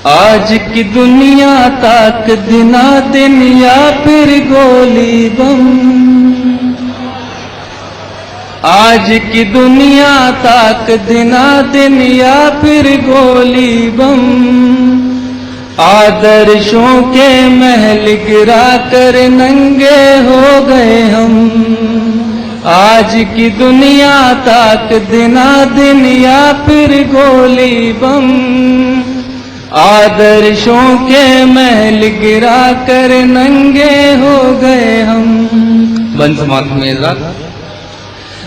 آج کی دنیا تاک دنا دن یا پھر گولی بم، آج کی دنیا تاک دنا دن یا پھر گولی بم، آدرشوں کے محل گرا کر ننگے ہو گئے ہم، آج کی دنیا تاک دنا دن یا پھر گولی بم، آدرشوں کے محل گرا کر ننگے ہو گئے ہم۔ بند سماعت میں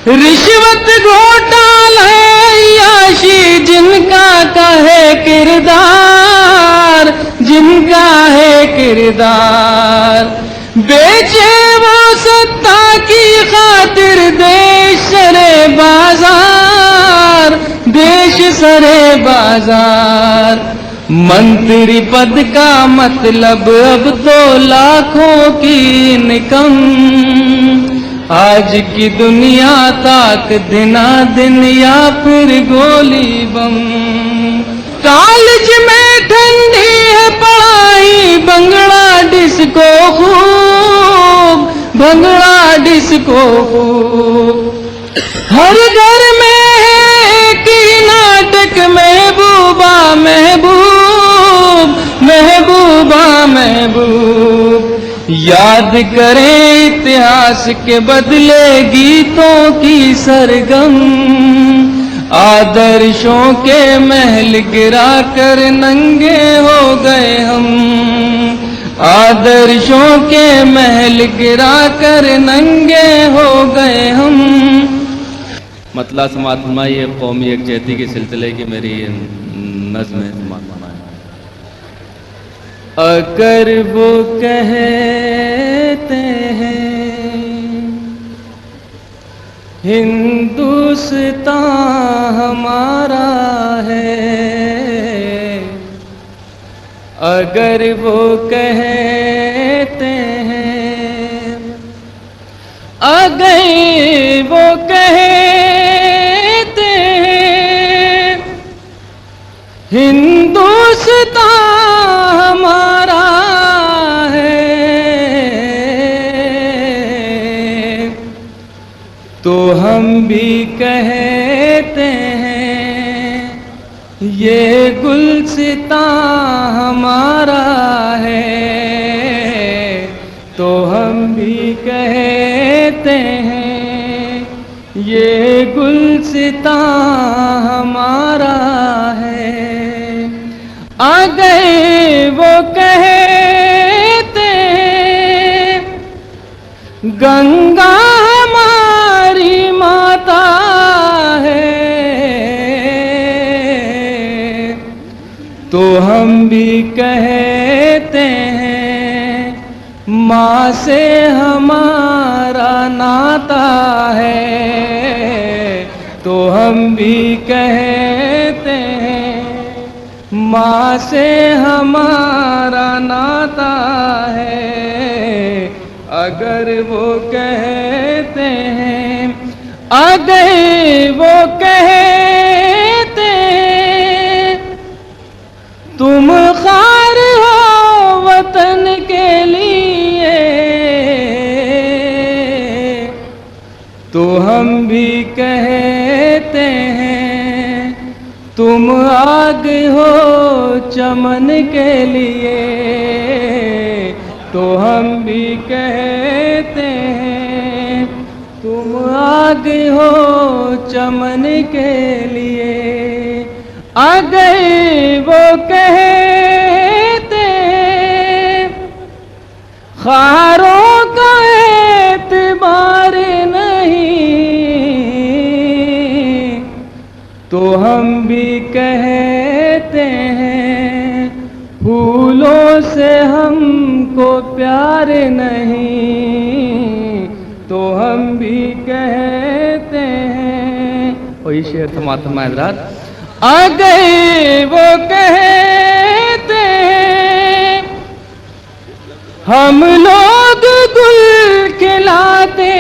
رشوت گھوٹالہ عیاشی جن کا ہے کردار، جن کا ہے کردار، بیچے وہ ستا کی خاطر دیش سرے بازار، دیش سرے بازار، منتری پد کا مطلب اب تو لاکھوں کی انکم، آج کی دنیا تاک دنا دن یا پھر گولی بم، کالج میں ٹھنڈی ہے پڑھائی بنگلہ ڈسکو خوب، بنگلہ ڈسکو خوب، ہر گھر میں ہے کہ ناٹک محبوبہ محبوب، محبوبہ محبوب، یاد کریں اتہاس کے بدلے گیتوں کی سرگم، آدرشوں کے محل گرا کر ننگے ہو گئے ہم، آدرشوں کے محل گرا کر ننگے ہو گئے ہم۔ مطلع سماعت فرمائیے قومی یکجہتی کے سلسلے کی میری نظم ہے، سماعت فرمائیے۔ اگر وہ کہتے ہیں ہندوستان ہمارا ہے، اگر وہ کہتے ہیں، اگر وہ کہتے ہیں ہندوستان ہمارا ہے، تو ہم بھی کہتے ہیں یہ گلستان ہمارا ہے، تو ہم بھی کہتے ہیں یہ گلستان ہمارا ہے، اگر وہ کہتے ہیں گنگا ہماری ماتا ہے، تو ہم بھی کہتے ہیں ماں سے ہمارا ناتا ہے، تو ہم بھی کہتے ہیں ماں سے ہمارا ناتا ہے، اگر وہ کہتے ہیں، اگر وہ کہتے ہیں تم خار ہو وطن کے لیے، تو ہم بھی کہتے ہیں تم آگ ہو چمن کے لیے، تو ہم بھی کہتے ہیں تم آگ ہو چمن کے لیے، اگر وہ کہتے ہیں خاروں کا اعتبار نہیں، تو ہم بھی کہتے ہیں پھولوں سے ہم کو پیار نہیں، تو ہم بھی کہتے ہیں، وہی شعر سماعت فرمائیں حضرات، اگر وہ کہتے ہیں ہم لوگ گل کھلاتے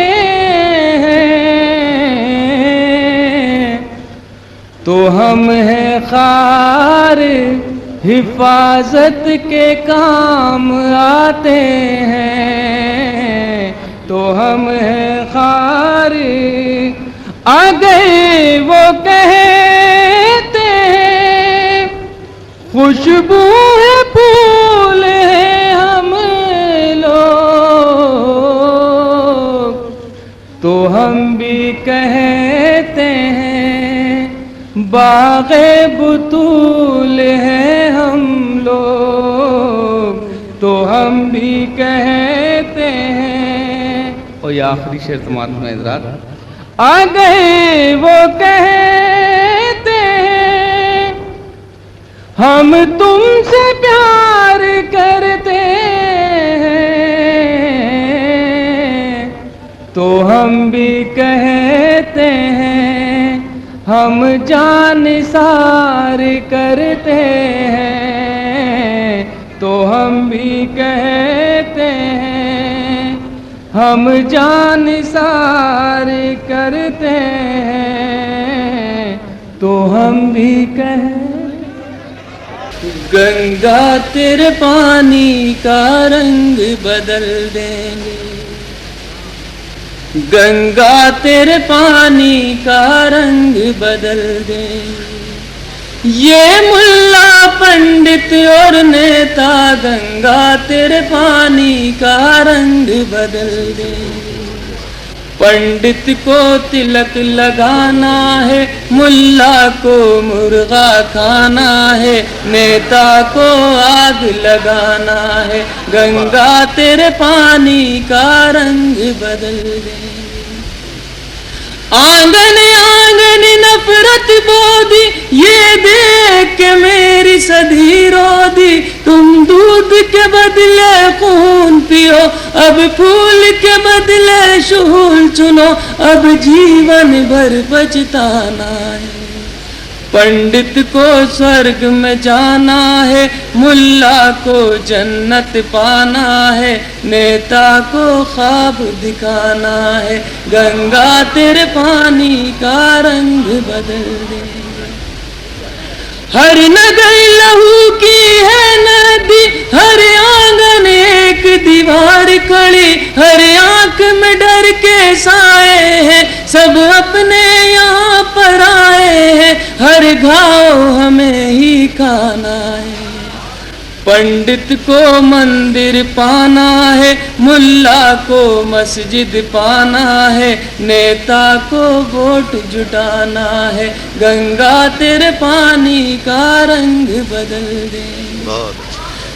ہیں، تو ہم ہیں خار حفاظت کے کام آتے ہیں تو ہم ہیں خار. آ گئے وہ کہتے ہیں خوشبو ہے پھول ہے ہم لوگ، تو ہم بھی کہتے ہیں باغ بطول ہے ہم لوگ، تو ہم بھی کہتے ہیں. اور یہ آخری شعر تمہارا حضرات. آ گئے وہ کہتے ہیں ہم تم سے پیار کرتے ہیں، تو ہم بھی کہتے ہیں ہم جان نثار کرتے ہیں، تو ہم بھی کہتے ہیں ہم جان نثار کرتے ہیں، تو ہم بھی کہتے ہیں. گنگا تیرے پانی کا رنگ بدل دیں گے، گنگا تیرے پانی کا رنگ بدل دیں گے. یہ ملا پنڈت اور نیتا گنگا تیرے پانی کا رنگ بدل دیں گے. پنڈت کو تلک لگانا ہے، ملا کو مرغا کھانا ہے، نیتا کو آگ لگانا ہے، گنگا تیرے پانی کا رنگ بدل دیں. آنگن آنگن نفرت بودی، یہ دیکھ کے میری صدی رو دی. تم دودھ کے بدلے خون پیو، اب پھول کے بدلے شہول چنو، اب جیون بھر پچھتانا ہے. پنڈت کو سورگ میں جانا ہے، ملا کو جنت پانا ہے، نیتا کو خواب دکھانا ہے، گنگا تیرے پانی کا رنگ بدل دے. ہر نگر لہو کی ہے ندی، ہر آنگن ایک دیوار کھڑی، ہر آنکھ میں ڈر کے سائے ہیں، سب اپنے یہاں پر آئے ہیں، ہر گھاؤ ہمیں ہی کھانا ہے. پنڈت کو مندر پانا ہے، ملا کو مسجد پانا ہے، نیتا کو ووٹ جٹانا ہے، گنگا تیرے پانی کا رنگ بدل دے.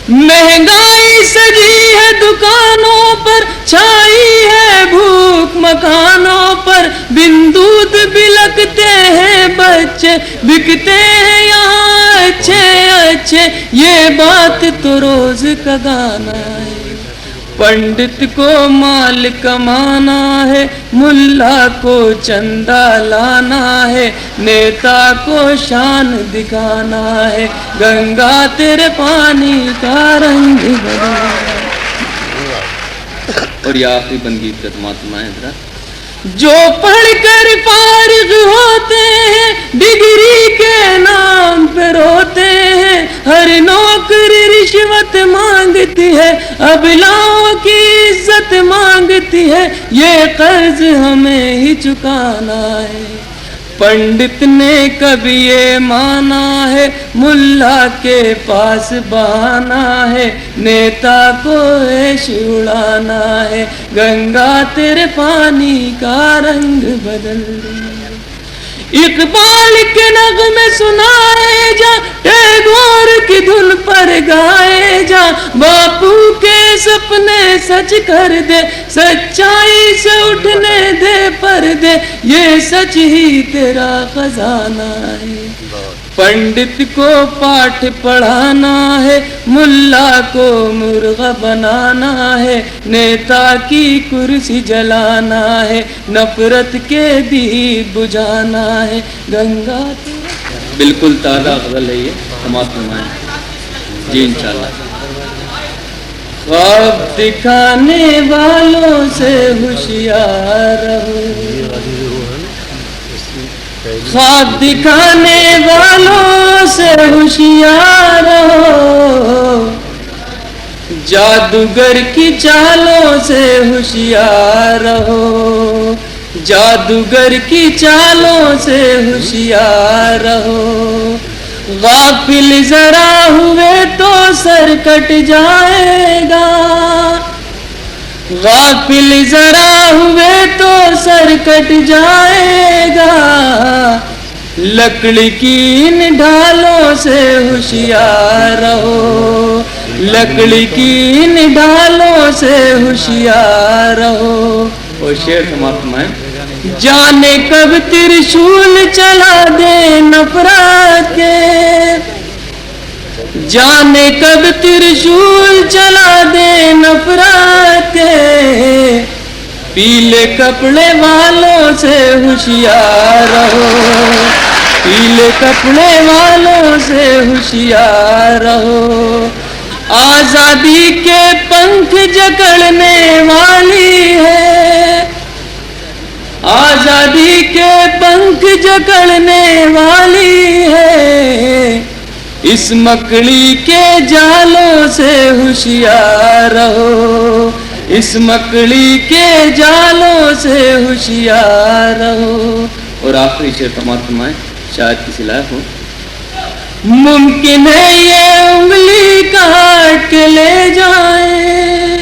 مہنگائی سجی ہے دکانوں پر، چھائی ہے بھوک مکانوں پر، بن دودھ بلکتے ہیں بچے، بکتے ہیں یہاں اچھے اچھے، یہ بات تو روز کا گانا ہے. پنڈت کو مال کمانا ہے، ملا کو چندہ لانا ہے، نیتا کو شان دکھانا ہے، گنگا تیرے پانی کا رنگ بدل. اور یہ آخری بندگی کا تمہارا ذرا. جو پڑھ کر فارغ ہوتے ہیں ڈگری کے نام پہ روتے ہیں، ہر نوکری رشوت مانگتی ہے، ابلاؤں کی عزت مانگتی ہے، یہ قرض ہمیں ہی چکانا ہے. پنڈت نے کبھی یہ مانا ہے، ملا کے پاس بہانا ہے، نیتا کو عیش اڑانا ہے، گنگا تیرے پانی کا رنگ بدل دے. اقبال کے نغمے سنائے جا، ٹیگور کی دھن پر گائے جا، باپو کے سپنے سچ کر دے، سچائی سے اٹھنے دے پردے، یہ سچ ہی تیرا خزانہ ہے. پنڈت کو پاٹھ پڑھانا ہے، ملا کو مرغا بنانا ہے، نیتا کی کرسی جلانا ہے، نفرت کے دیپ بجھانا ہے، گنگا. بالکل تازہ غزل ہے یہ، سماعت فرمائیں جی انشاءاللہ. خواب دکھانے والوں سے ہوشیار رہو، خواب دکھانے والوں سے ہوشیار رہو، جادوگر کی چالوں سے ہوشیار رہو، جادوگر کی چالوں سے ہوشیار رہو، غافل ذرا ہوئے تو سر کٹ جائے گا، غافل ذرا ہوئے تو سر کٹ جائے گا، لکڑی کی ان ڈھالوں سے ہوشیار رہو، لکڑی کی ان ڈھالوں سے ہوشیار رہو۔ وہ شعر سماپت میں جانے کب ترشول چلا دے نفرت کے، جانے کب ترشول چلا دے نفرت کے، پیلے کپڑے والوں سے ہوشیار رہو، پیلے کپڑے والوں سے ہوشیار رہو، آزادی کے پنکھ جکڑنے والی ہے، آزادی کے پنکھ جکڑنے والی ہے، اس مکڑی کے جالوں سے ہوشیار رہو، اس مکڑی کے جالوں سے ہوشیار رہو۔ اور آخری شعر سماعت فرمائیں، شاید کسی لائق ہو۔ ممکن ہے یہ انگلی کاٹ کے لے جائیں،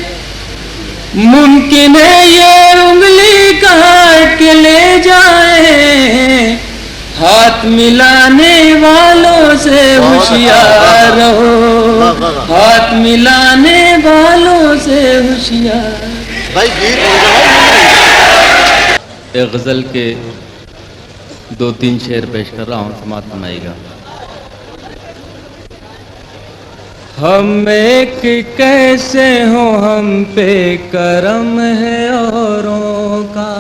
ممکن ہے یہ انگلی کاٹ کے لے جائیں، ہاتھ ملانے والوں سے ہوشیار رہو، ہاتھ ملانے والوں سے ہوشیار۔ ایک غزل کے 2-3 شعر پیش کر رہا ہوں، سماعت فرمائیے گا۔ ہم ایک کیسے ہوں، ہم پہ کرم ہے اوروں کا،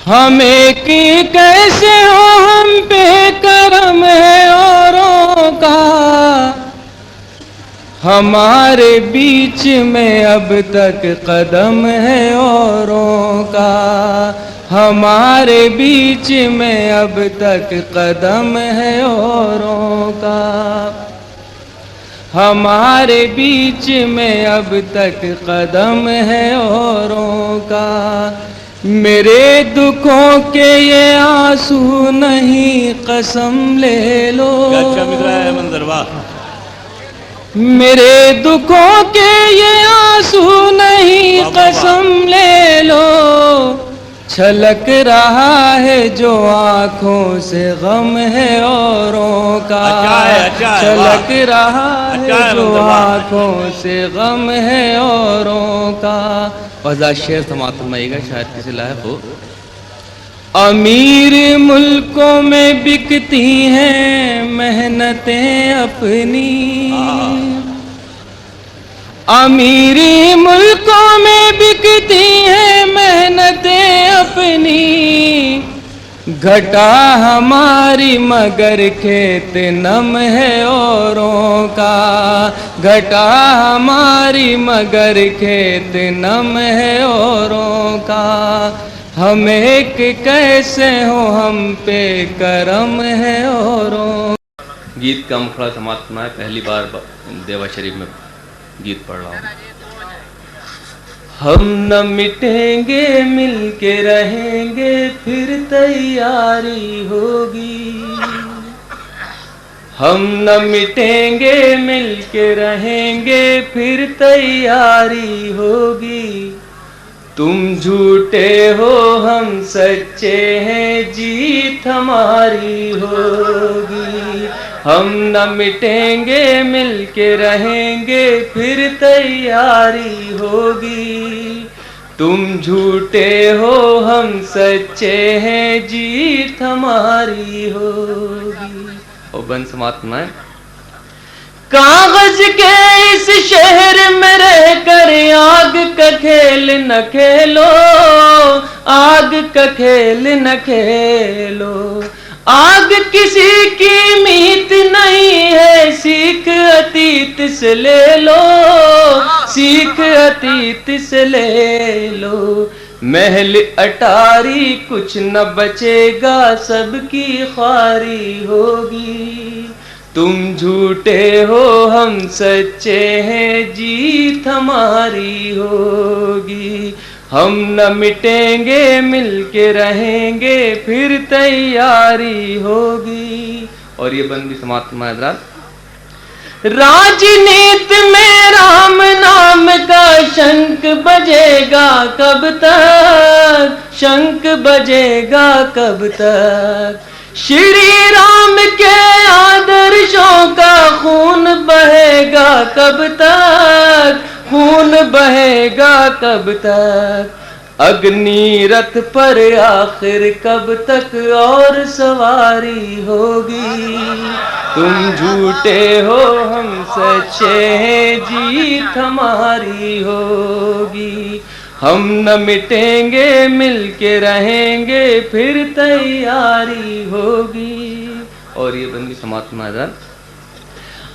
ہم ایک کیسے ہوں، ہم پہ کرم ہے اوروں کا، ہمارے بیچ میں اب تک قدم ہے اوروں کا، ہمارے بیچ میں اب تک قدم ہے اوروں کا، ہمارے بیچ میں اب تک قدم ہے اوروں کا، میرے دکھوں کے یہ آنسو نہیں قسم لے لو، میرے دکھوں کے یہ آنسو نہیں قسم لے لو، چھلک رہا ہے جو آنکھوں سے غم ہے اوروں کا، چھلک رہا ہے جو آنکھوں سے غم ہے اوروں کا۔ وضع شعر سماعت فرمائیے گا، شاید کسی لائق ہو۔ امیر ملکوں میں بکتی ہیں محنتیں اپنی، امیری ملکوں میں بکتی ہیں محنتیں اپنی، گھٹا ہماری مگر کھیت نم ہے اوروں کا، گھٹا ہماری مگر کھیت نم ہے اوروں کا، ہم ایک کیسے ہوں، ہم پہ کرم ہے اوروں۔ گیت کا مکھڑا سماعت فرمائے، پہلی بار دیوا شریف میں گیت پڑھ رہا ہوں۔ ہم نہ مٹیں گے، مل کے رہیں گے، پھر تیاری ہوگی، ہم نہ مٹیں گے، مل کے رہیں گے، پھر تیاری ہوگی، تم جھوٹے ہو ہم سچے ہیں، جیت ہماری ہوگی، ہم نہ مٹیں گے، مل کے رہیں گے، پھر تیاری ہوگی، تم جھوٹے ہو ہم سچے ہیں، جیت ہماری ہوگی۔ اور بن سماعت میں کاغذ کے اس شہر میں رہ کر آگ کا کھیل نہ کھیلو، آگ کا کھیل نہ کھیلو، آگ کسی کی میت نہیں ہے، سیکھ اتیت سے لے لو، سیکھ اتیت سے لے لو، محل اٹاری کچھ نہ بچے گا، سب کی خواری ہوگی۔ تم جھوٹے ہو ہم سچے ہیں، جیت ہماری ہوگی۔ ہم نہ مٹیں گے مل کے رہیں گے، پھر تیاری ہوگی۔ اور یہ بند بھی سماعت فرمائے حضرات۔ راجنیت میں رام نام کا شنک بجے گا کب تک، شنک بجے گا کب تک؟ شری رام کے آدرشوں کا خون بہے گا کب تک، خون بہے گا کب تک؟ اگنی رتھ پر آخر کب تک اور سواری ہوگی؟ تم جھوٹے ہو ہم سچے ہیں، جیت ہماری ہوگی۔ ہم نہ مٹیں گے مل کے رہیں گے، پھر تیاری ہوگی۔ اور یہ بندی سماعت میں حضرت۔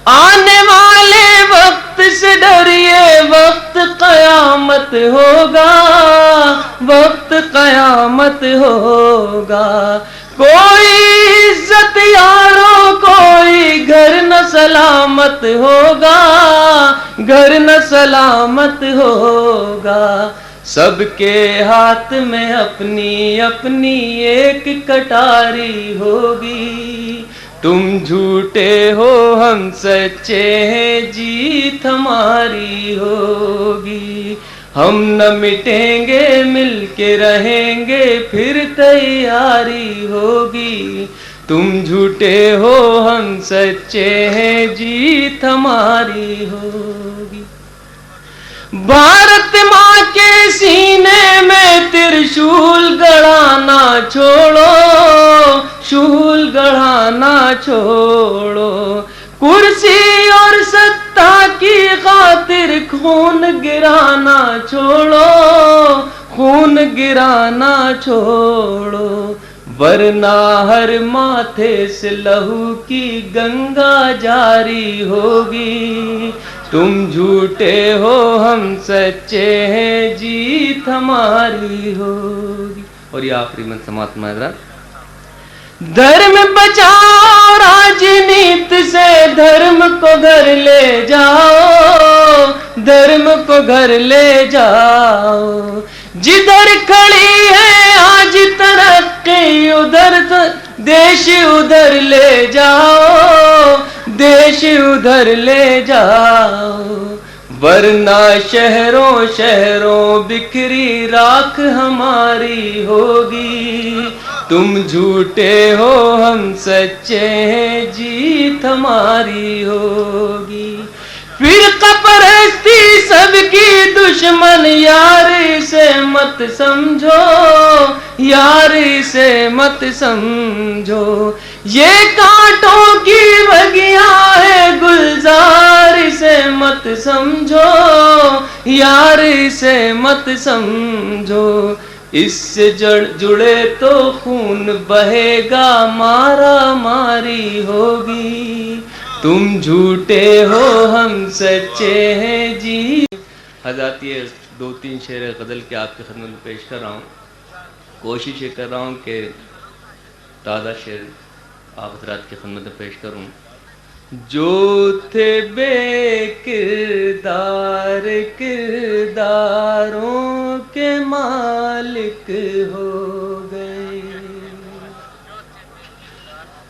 آنے والے وقت سے ڈریے، وقت قیامت ہوگا، وقت قیامت ہوگا۔ کوئی عزت یاروں کوئی گھر نہ سلامت ہوگا، گھر نہ سلامت ہوگا۔ سب کے ہاتھ میں اپنی اپنی ایک کٹاری ہوگی۔ تم جھوٹے ہو ہم سچے ہیں، جیت ہماری ہوگی۔ ہم نہ مٹیں گے مل کے رہیں گے، پھر تیاری ہوگی۔ تم جھوٹے ہو ہم سچے ہیں، جیت ہماری ہوگی۔ بھارت ماں کے سینے میں ترشول گڑھانا چھوڑو، شول گڑھانا چھوڑو۔ کرسی اور ستا کی خاطر خون گرانا چھوڑو، خون گرانا چھوڑو۔ ورنہ ہر ماتھے سے لہو کی گنگا جاری ہوگی۔ تم جھوٹے ہو ہم سچے ہیں، جیت ہماری ہوگی۔ اور یہ آخری من سماعت میں حضرات۔ دھرم بچاؤ راجنیت سے، دھرم کو گھر لے جاؤ، دھرم کو گھر لے جاؤ۔ جدھر کھڑی ہے آج ترقی، ادھر دیش ادھر لے جاؤ، دیش ادھر لے جاؤ۔ ورنہ شہروں شہروں بکھری راکھ ہماری ہوگی۔ تم جھوٹے ہو ہم سچے ہیں، جیت ہماری ہوگی۔ فرقہ پرستی سب کی دشمن، یار اسے مت سمجھو، یار اسے مت سمجھو۔ یہ کانٹوں کی بگیاں ہے گلزار، اسے مت سمجھو، یار اسے مت سمجھو۔ اس سے جڑے تو خون بہے گا، مارا ماری ہوگی۔ تم جھوٹے ہو ہم سچے ہیں، جی۔ حضرات یہ 2-3 شعر غزل کے آپ کی خدمت میں پیش کر رہا ہوں۔ کوشش یہ کر رہا ہوں کہ تازہ شعر آپ حضرات کی خدمت میں پیش کروں۔ جو تھے بے کردار کرداروں کے مالک ہو گئے،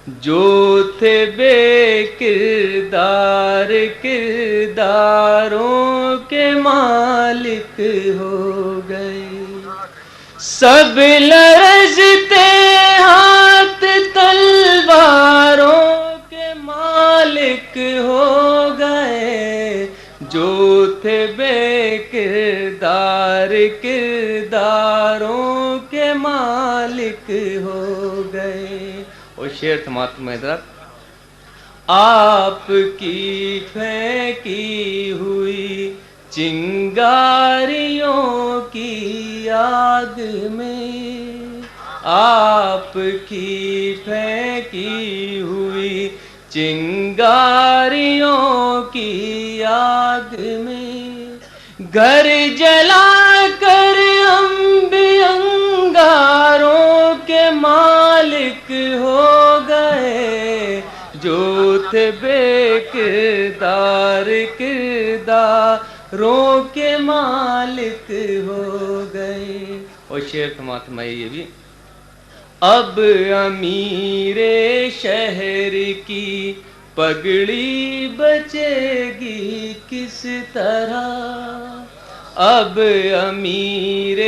جو تھے بے کردار کرداروں کے مالک ہو گئے۔ سب لرزتے ہاتھ تلواروں کے مالک ہو گئے، جو تھے بے کردار کرداروں کے مالک ہو گئے۔ اور شعر سماعت میں حضرات۔ آپ کی پھینکی ہوئی چنگاریوں کی آگ میں، آپ کی پھینکی ہوئی چنگاریوں کی آگ میں، گھر جلا کر ہم بھی مالک ہو گئے، جو تھے بے کردار کرداروں کے مالک ہو گئے۔ اور شعر سماعت میں یہ بھی، اب امیر شہر کی پگڑی بچے گی کس طرح، اب امیر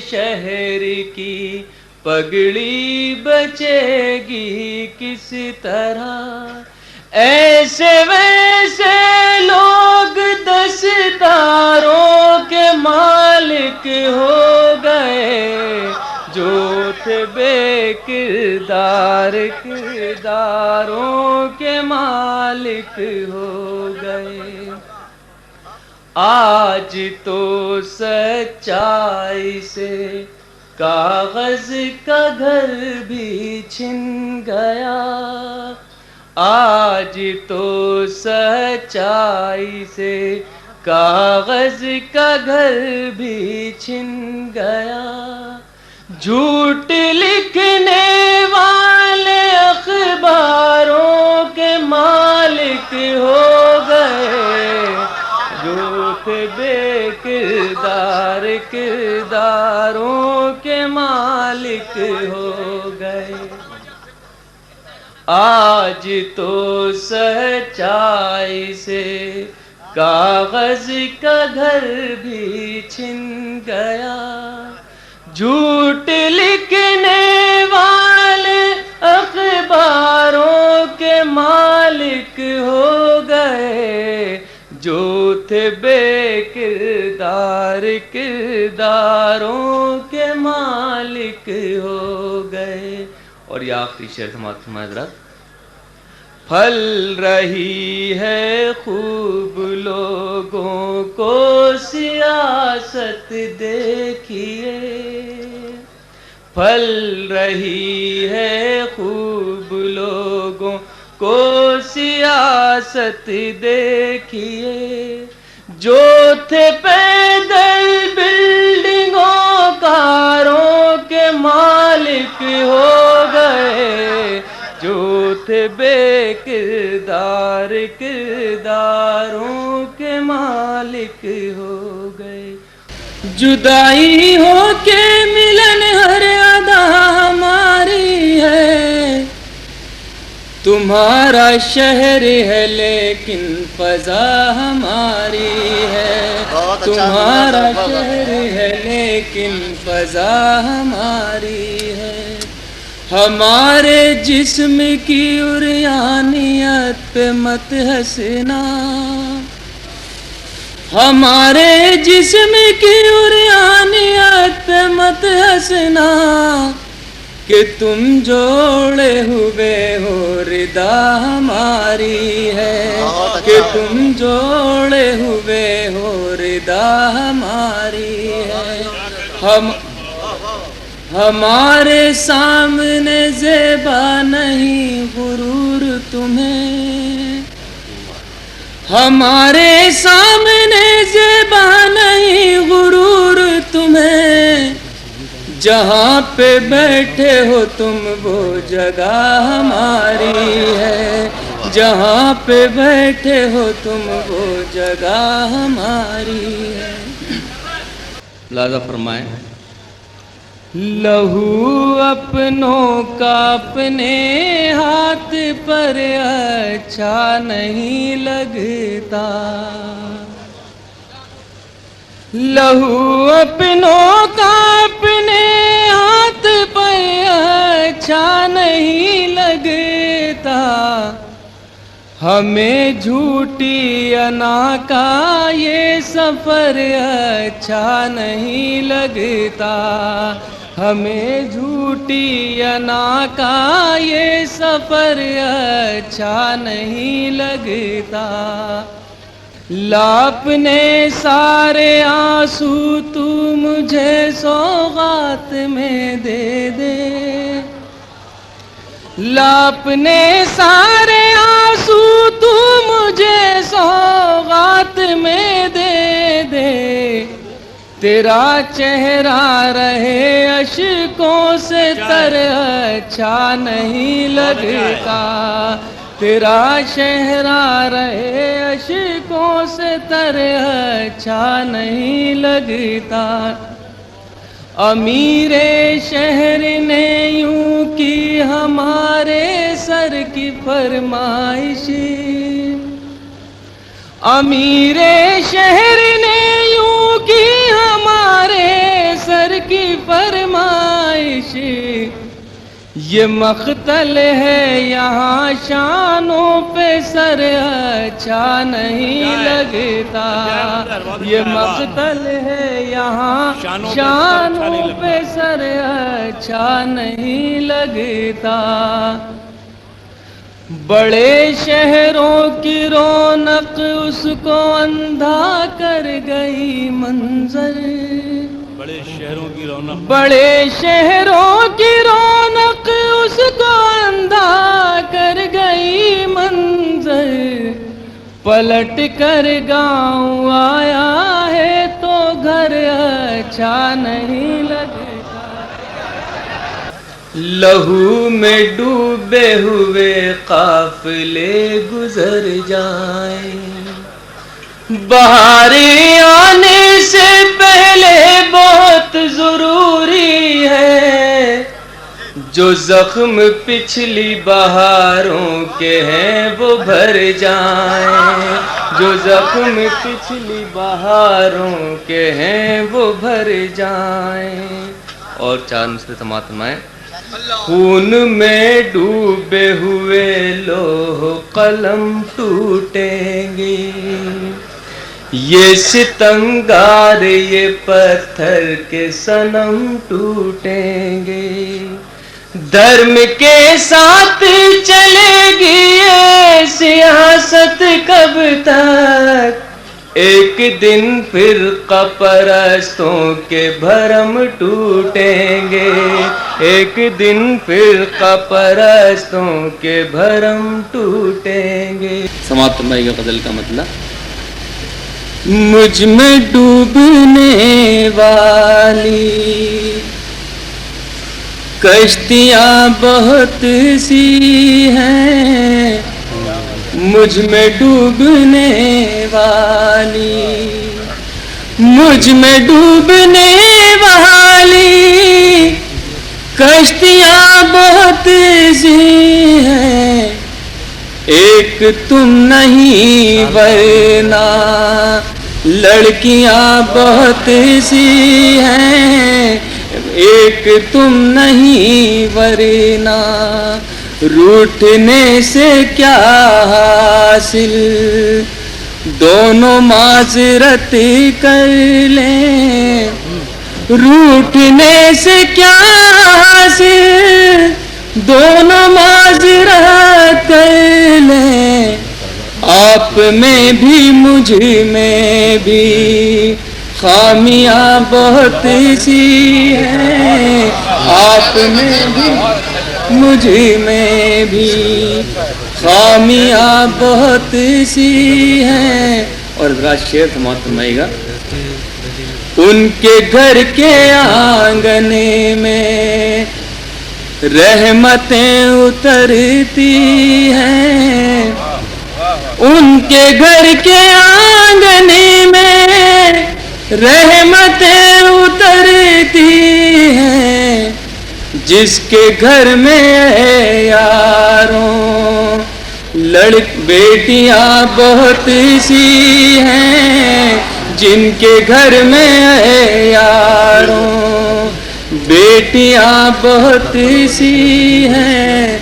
شہر کی پگڑی بچے گی کس طرح، ایسے ویسے لوگ دستاروں کے مالک ہو گئے، جو تھے بے کردار کرداروں کے مالک ہو گئے۔ آج تو سچائی سے کاغذ کا گھر بھی چھن گیا، آج تو سچائی سے کاغذ کا گھر بھی چھن گیا، جھوٹ لکھنے والے اخباروں کے مالک ہو گئے، جو تھے بے کردار کرداروں کے مالک ہو گئے۔ آج تو سچائی سے کاغذ کا گھر بھی چھن گیا، جھوٹ لکھنے والے اخباروں کے مالک ہو گئے، جو تھے بے کردار کرداروں کے مالک ہو گئے۔ اور یہ آخری شعر سماعت فرمائیں حضرات، پھل رہی ہے خوب لوگوں کو سیاست دیکھیے، پھل رہی ہے خوب لوگوں کو سیاست دیکھیے، جو تھے پیدل بلڈنگوں کاروں کے مالک ہو گئے، جو تھے بے کردار کرداروں کے مالک ہو گئے۔ جدائی ہو کے ملن ہر ادا ہماری ہے، تمہارا شہر ہے لیکن فضا ہماری ہے، تمہارا شہر ہے لیکن فضا ہماری ہے، ہمارے جسم کی عریانیت پہ مت ہنسنا، ہمارے جسم کی عریانیت پہ مت ہنسنا، کہ تم جوڑے ہوئے ہو ردا ہماری ہے، کہ تم جوڑے ہوئے ہو ردا ہماری ہے، ہمارے سامنے زیبا نہیں غرور تمہیں، ہمارے سامنے زیبا نہیں غرور تمہیں، جہاں پہ بیٹھے ہو تم وہ جگہ ہماری ہے، جہاں پہ بیٹھے ہو تم وہ جگہ ہماری ہے۔ لہذا فرمائیں، لہو اپنوں کا اپنے ہاتھ پر اچھا نہیں لگتا، لہو اپنوں کا اپنے ہاتھ پر اچھا نہیں لگتا، ہمیں جھوٹی انا کا یہ سفر اچھا نہیں لگتا، ہمیں جھوٹی انا کا یہ سفر اچھا نہیں لگتا، لاپنے سارے آنسو تو مجھے سوغات میں دے دے، لاپنے سارے آنسو تو مجھے سوغات میں دے دے، تیرا چہرہ رہے اشکوں سے تر اچھا نہیں لگتا، تیرا چہرہ رہے اشکوں سے تر اچھا نہیں لگتا۔ امیر شہر نے یوں کی ہمارے سر کی فرمائش، امیر شہر نے یوں کی ہمارے سر کی فرمائش، یہ مقتل ہے یہاں شانوں پہ سر اچھا نہیں لگتا، یہ مقتل ہے یہاں شانوں پہ سر اچھا نہیں لگتا۔ بڑے شہروں کی رونق اس کو اندھا کر گئی منظر، بڑے شہروں کی رونق، بڑے شہروں کی رونق اس کو اندھا کر گئی منظر، پلٹ کر گاؤں آیا ہے تو گھر اچھا نہیں لگتا۔ لہو میں ڈوبے ہوئے قافلے گزر جائیں، بہار آنے سے پہلے بہت ضروری ہے، جو زخم پچھلی بہاروں کے ہیں وہ بھر جائیں، جو زخم پچھلی بہاروں کے ہیں وہ بھر جائیں۔ اور چار مصرے سماعت فرمائیں۔ خون میں ڈوبے ہوئے لوح قلم ٹوٹیں گے، یہ ستمگار یہ پتھر کے صنم ٹوٹیں گے، دھرم کے ساتھ چلے گی یہ سیاست کب تک، ایک دن فرقہ پرستوں کے بھرم ٹوٹیں گے، ایک دن فرقہ پرستوں کے بھرم ٹوٹیں گے۔ سماعت فرمائے گا غزل کا مطلب۔ مجھ میں ڈوبنے والی کشتیاں بہت سی ہیں، مجھ میں ڈوبنے والی، مجھ میں ڈوبنے والی کشتیاں بہت سی ہیں، ایک تم نہیں ورنہ لڑکیاں بہت سی ہیں، ایک تم نہیں ورنہ روٹھنے سے کیا حاصل، دونوں معذرت کر لیں، روٹھنے سے کیا حاصل، دونوں معذرت کر لیں، آپ میں بھی مجھ میں بھی خامیاں بہت سی ہیں، آپ میں بھی مجھ میں بھی خامیاں بہت سی ہیں۔ اور ذرا شعر سماعت فرمائے گا۔ ان کے گھر کے آنگن میں رحمتیں اترتی ہیں، ان کے گھر کے آنگن میں رحمتیں اترتی ہیں، جس کے گھر میں یاروں بیٹیاں بہت سی ہیں، جن کے گھر میں یاروں بیٹیاں بہت سی ہیں،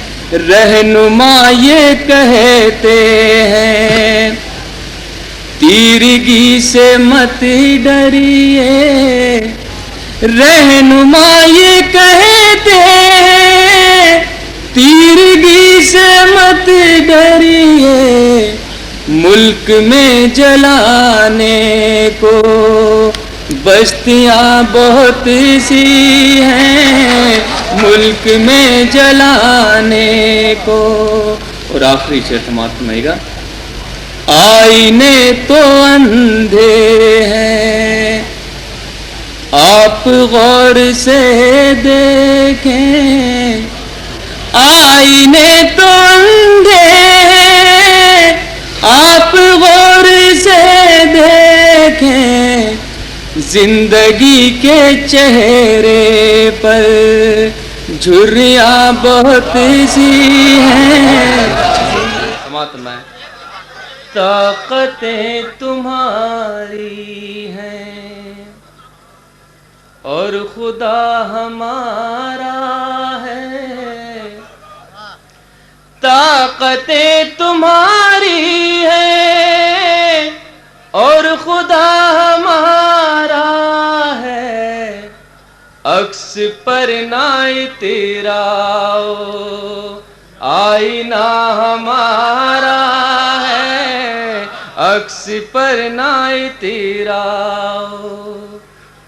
رہنما یہ کہتے ہیں تیرگی سے مت ڈریے، رہنما یہ کہتے ہیں تیرگی سے مت ڈریے، ملک میں جلانے کو بستیاں بہت سی ہیں، ملک میں جلانے کو۔ اور آخری شعر سماعت فرمائے گا۔ آئینے تو اندھے ہیں، آپ غور سے دیکھیں آئینے تو اندھے ہیں، آپ غور سے دیکھیں زندگی کے چہرے پر جھریاں بہت سی ہیں. سماعت میں طاقتیں تمہاری ہیں اور خدا ہمارا ہے. طاقتیں تمہاری ہیں اور خدا ہمارا ہے. عکس پر نہ تیرا آئینہ ہمارا ہے. عکس پر نہ تیرا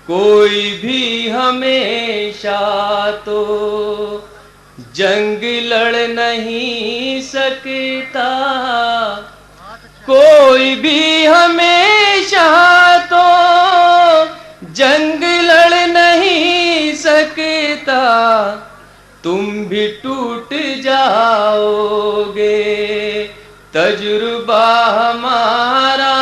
کوئی بھی ہمیشہ تو جنگ لڑ نہیں سکتا. کوئی بھی ہمیشہ تو جنگ لڑ نہیں سکتا. تم بھی ٹوٹ جاؤ گے تجربہ ہمارا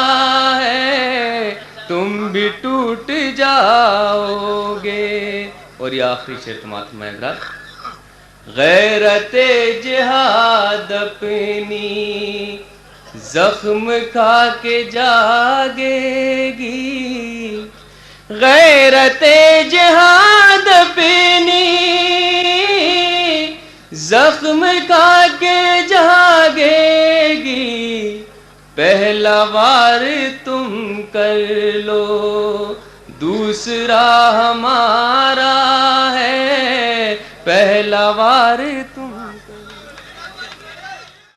ہے. تم بھی ٹوٹ جاؤ گے. اور یہ آخری شعر سماعت میں حضرات. غیرت جہاد اپنی زخم کھا کے جاگے گی. غیرت جہاد اپنی زخم کھا کے جاگے گی. پہلا وار تم کر لو دوسرا